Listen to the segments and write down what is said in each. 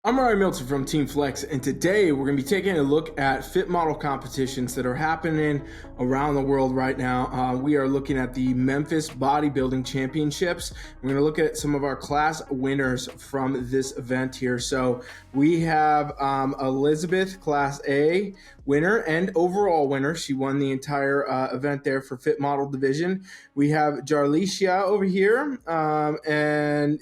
I'm Ryan Milton from Team Flex, and today we're going to be taking a look at fit model competitions that are happening around the world right now. We are looking at the Memphis Bodybuilding Championships. We're going to look at some of our class winners from this event here. So we have Elizabeth, Class A winner and overall winner. She won the entire event there for fit model division. We have Jarlecia over here, and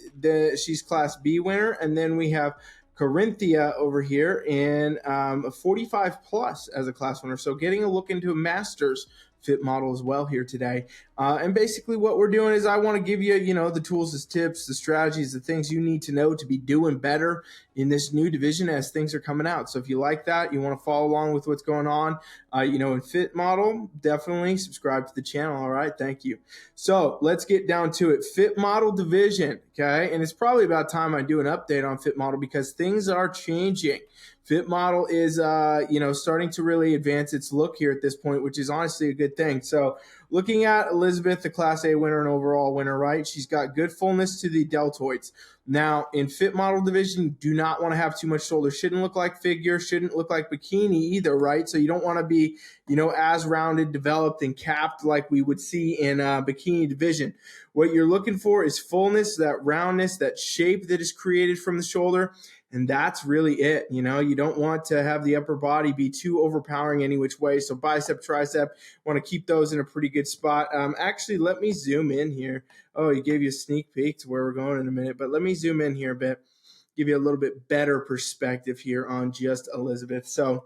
she's Class B winner, and then we have Corinthia over here in a 45 plus as a class winner. So getting a look into a master's fit model as well here today. And basically what we're doing is I want to give you, the tools, the tips, the strategies, the things you need to know to be doing better in this new division as things are coming out. So if you like that, you want to follow along with what's going on, in fit model, definitely subscribe to the channel. All right. Thank you. So let's get down to it. Fit model division. Okay. And it's probably about time I do an update on fit model because things are changing. Fit model is, starting to really advance its look here at this point, which is honestly a good thing. So looking at Elizabeth, the Class A winner and overall winner, right? She's got good fullness to the deltoids. Now, in fit model division, do not want to have too much shoulder. Shouldn't look like figure, shouldn't look like bikini either, right? So you don't want to be, as rounded, developed, and capped like we would see in bikini division. What you're looking for is fullness, that roundness, that shape that is created from the shoulder. And that's really it. You don't want to have the upper body be too overpowering any which way. So bicep, tricep, want to keep those in a pretty good spot. Actually, let me zoom in here. Oh, he gave you a sneak peek to where we're going in a minute, but let me zoom in here a bit, give you a little bit better perspective here on just Elizabeth. So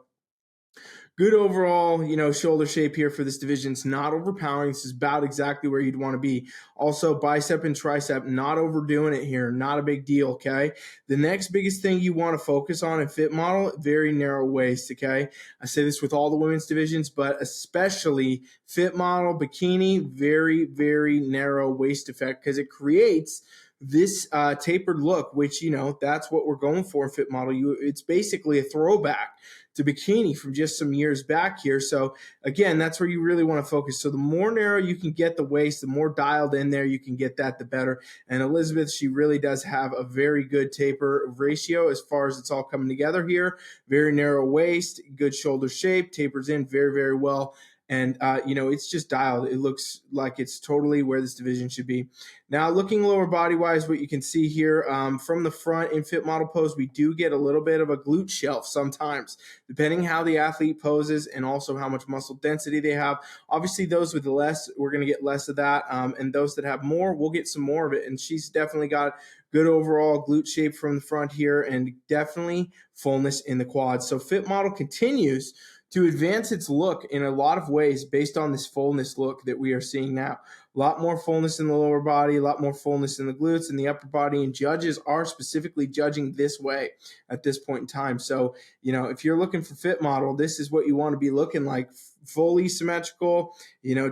good overall, shoulder shape here for this division. It's not overpowering. This is about exactly where you'd want to be. Also, bicep and tricep, not overdoing it here. Not a big deal, okay? The next biggest thing you want to focus on in fit model, very narrow waist, okay? I say this with all the women's divisions, but especially fit model, bikini, very, very narrow waist effect because it creates this tapered look, which, that's what we're going for in fit model. It's basically a throwback to bikini from just some years back here. So again, that's where you really want to focus. So the more narrow you can get the waist, the more dialed in there you can get that, the better. And Elizabeth, she really does have a very good taper ratio as far as it's all coming together here. Very narrow waist, good shoulder shape, tapers in very, very well. And, it's just dialed. It looks like it's totally where this division should be. Now, looking lower body-wise, what you can see here from the front in fit model pose, we do get a little bit of a glute shelf sometimes, depending how the athlete poses and also how much muscle density they have. Obviously, those with less, we're going to get less of that. And those that have more, we'll get some more of it. And she's definitely got good overall glute shape from the front here and definitely fullness in the quads. So fit model continues to advance its look in a lot of ways based on this fullness look that we are seeing now. A lot more fullness in the lower body, a lot more fullness in the glutes and the upper body, and judges are specifically judging this way at this point in time. So, if you're looking for fit model, this is what you want to be looking like. Fully symmetrical,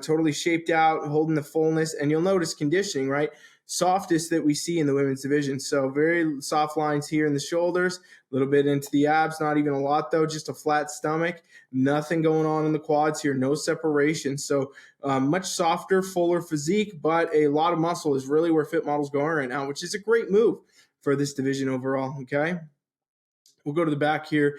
totally shaped out, holding the fullness, and you'll notice conditioning, right? Softest that we see in the women's division. So very soft lines here in the shoulders, a little bit into the abs, not even a lot though, just a flat stomach, nothing going on in the quads here, no separation. So much softer, fuller physique, but a lot of muscle is really where fit model's going right now, which is a great move for this division overall, okay? We'll go to the back here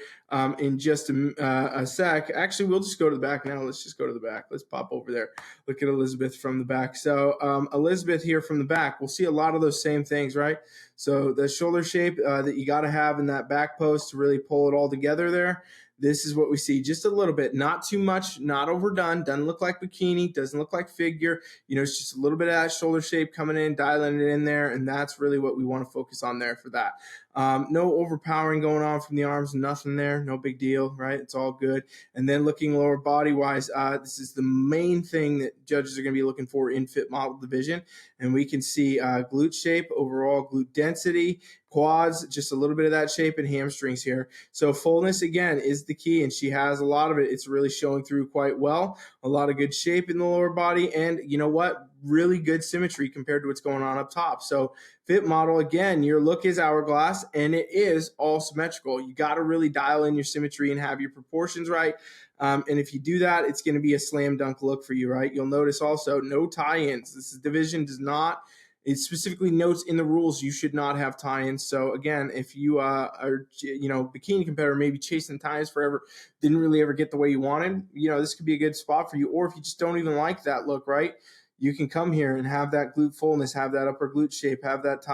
in just a sec. Actually, we'll just go to the back now. Let's just go to the back. Let's pop over there. Look at Elizabeth from the back. So Elizabeth here from the back, we'll see a lot of those same things, right? So the shoulder shape that you got to have in that back post to really pull it all together there. This is what we see, just a little bit, not too much, not overdone, doesn't look like bikini, doesn't look like figure, it's just a little bit of that shoulder shape coming in, dialing it in there, and that's really what we want to focus on there for that. No overpowering going on from the arms, nothing there, no big deal, right? It's all good. And then looking lower body-wise, this is the main thing that judges are going to be looking for in fit model division, and we can see glute shape, overall glute density, quads, just a little bit of that shape, and hamstrings here. So fullness, again, is the key, and she has a lot of it. It's really showing through quite well. A lot of good shape in the lower body, and you know what? Really good symmetry compared to what's going on up top. So fit model, again, your look is hourglass, and it is all symmetrical. You got to really dial in your symmetry and have your proportions right. And if you do that, it's going to be a slam dunk look for you, right? You'll notice also no tie-ins. This division does not It specifically notes in the rules you should not have tie-ins. So again, if you are, bikini competitor, maybe chasing tie-ins forever, didn't really ever get the way you wanted, this could be a good spot for you. Or if you just don't even like that look, right? You can come here and have that glute fullness, have that upper glute shape, have that,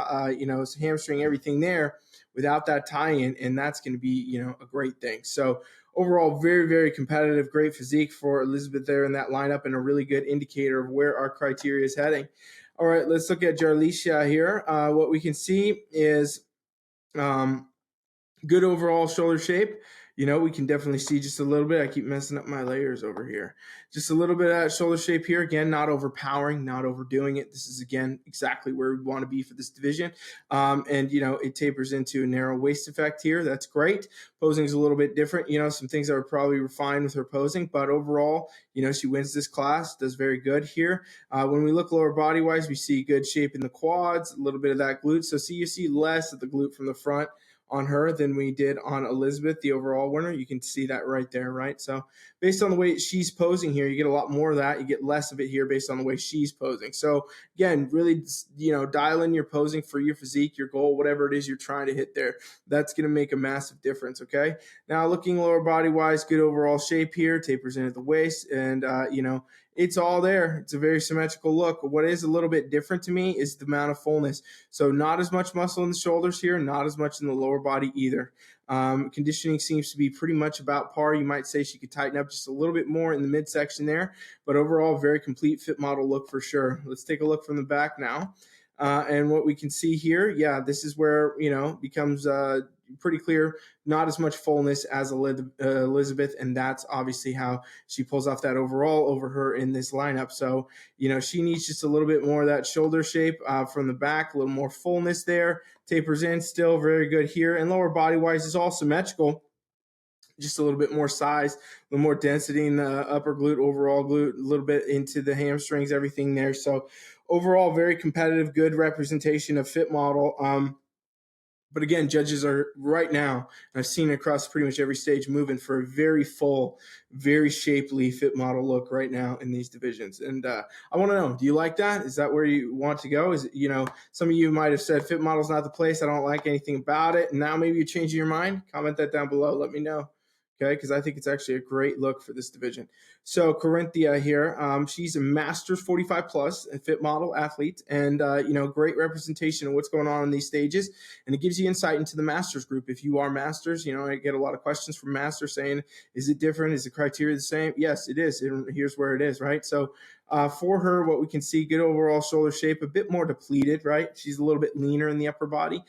hamstring, everything there without that tie-in, and that's going to be, a great thing. So overall, very, very competitive, great physique for Elizabeth there in that lineup, and a really good indicator of where our criteria is heading. All right, let's look at Jarlecia here. What we can see is good overall shoulder shape. We can definitely see just a little bit. I keep messing up my layers over here. Just a little bit of that shoulder shape here. Again, not overpowering, not overdoing it. This is, again, exactly where we want to be for this division. It tapers into a narrow waist effect here. That's great. Posing is a little bit different. Some things that are probably refined with her posing, but overall, she wins this class, does very good here. When we look lower body-wise, we see good shape in the quads, a little bit of that glute. So you see less of the glute from the front on her than we did on Elizabeth, the overall winner. You can see that right there, right? So based on the way she's posing here, you get a lot more of that. You get less of it here based on the way she's posing. So again, really, dial in your posing for your physique, your goal, whatever it is you're trying to hit there. That's going to make a massive difference, okay? Now looking lower body-wise, good overall shape here, tapers in at the waist, and, it's all there. It's a very symmetrical look. What is a little bit different to me is the amount of fullness. So not as much muscle in the shoulders here, not as much in the lower body either. Conditioning seems to be pretty much about par. You might say she could tighten up just a little bit more in the midsection there, but overall, very complete fit model look for sure. Let's take a look from the back now. And what we can see here, this is where, becomes pretty clear, not as much fullness as Elizabeth, and that's obviously how she pulls off that overall over her in this lineup. So, she needs just a little bit more of that shoulder shape from the back, a little more fullness there, tapers in, still very good here, and lower body-wise is all symmetrical. Just a little bit more size, a little more density in the upper glute, overall glute, a little bit into the hamstrings, everything there. So overall, very competitive, good representation of fit model. But again, judges are right now, and I've seen it across pretty much every stage, moving for a very full, very shapely fit model look right now in these divisions. And I want to know, do you like that? Is that where you want to go? Is it, some of you might have said fit model's not the place. I don't like anything about it. And now maybe you're changing your mind. Comment that down below. Let me know. Okay, because I think it's actually a great look for this division. So Corinthia here, she's a Masters 45 plus fit model athlete, and great representation of what's going on in these stages, and it gives you insight into the Masters group. If you are Masters, I get a lot of questions from Masters saying, is it different? Is the criteria the same? Yes, it is. Here's where it is, right? So for her, what we can see, good overall shoulder shape, a bit more depleted, right? She's a little bit leaner in the upper body,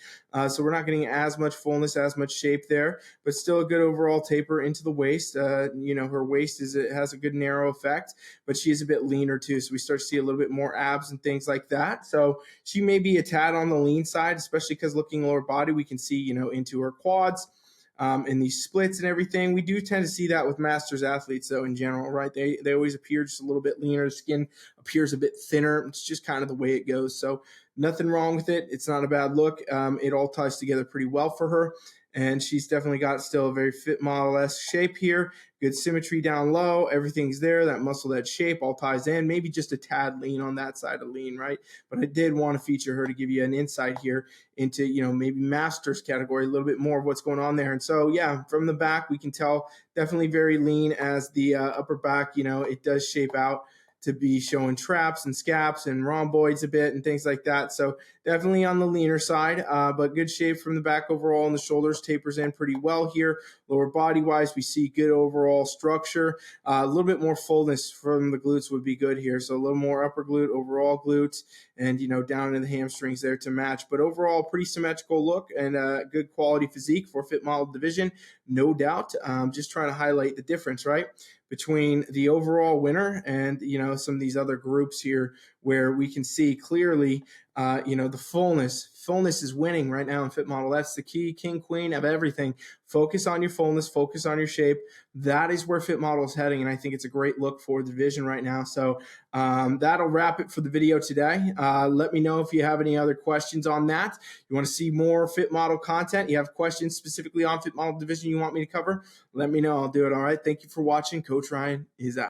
so we're not getting as much fullness, as much shape there, but still a good overall taper into the waist. Her waist has a good narrow effect, but she is a bit leaner too, so we start to see a little bit more abs and things like that. So she may be a tad on the lean side, especially because looking lower body, we can see, into her quads. In these splits and everything. We do tend to see that with Masters athletes, though, in general, right? They always appear just a little bit leaner. The skin appears a bit thinner. It's just kind of the way it goes. So nothing wrong with it. It's not a bad look. It all ties together pretty well for her. And she's definitely got still a very fit model-esque shape here. Good symmetry down low. Everything's there. That muscle, that shape all ties in. Maybe just a tad lean on that side of lean, right? But I did want to feature her to give you an insight here into, maybe Masters category, a little bit more of what's going on there. And so, from the back, we can tell definitely very lean as the upper back, it does shape out to be showing traps and scaps and rhomboids a bit and things like that. So definitely on the leaner side, but good shape from the back overall, and the shoulders tapers in pretty well here. Lower body wise, we see good overall structure. A little bit more fullness from the glutes would be good here. So a little more upper glute, overall glutes, and down in the hamstrings there to match. But overall, pretty symmetrical look and good quality physique for fit model division, no doubt. Just trying to highlight the difference, right, between the overall winner and some of these other groups here, where we can see clearly the fullness is winning right now in fit model. That's the key, king, queen of everything. Focus on your fullness, focus on your shape. That is where fit model is heading, and I think it's a great look for the division right now. So that'll wrap it for the video today. Let me know if you have any other questions on that. You want to see more fit model content, you have questions specifically on fit model division you want me to cover, let me know. I'll do it. All right, thank you for watching. Coach Ryan is out.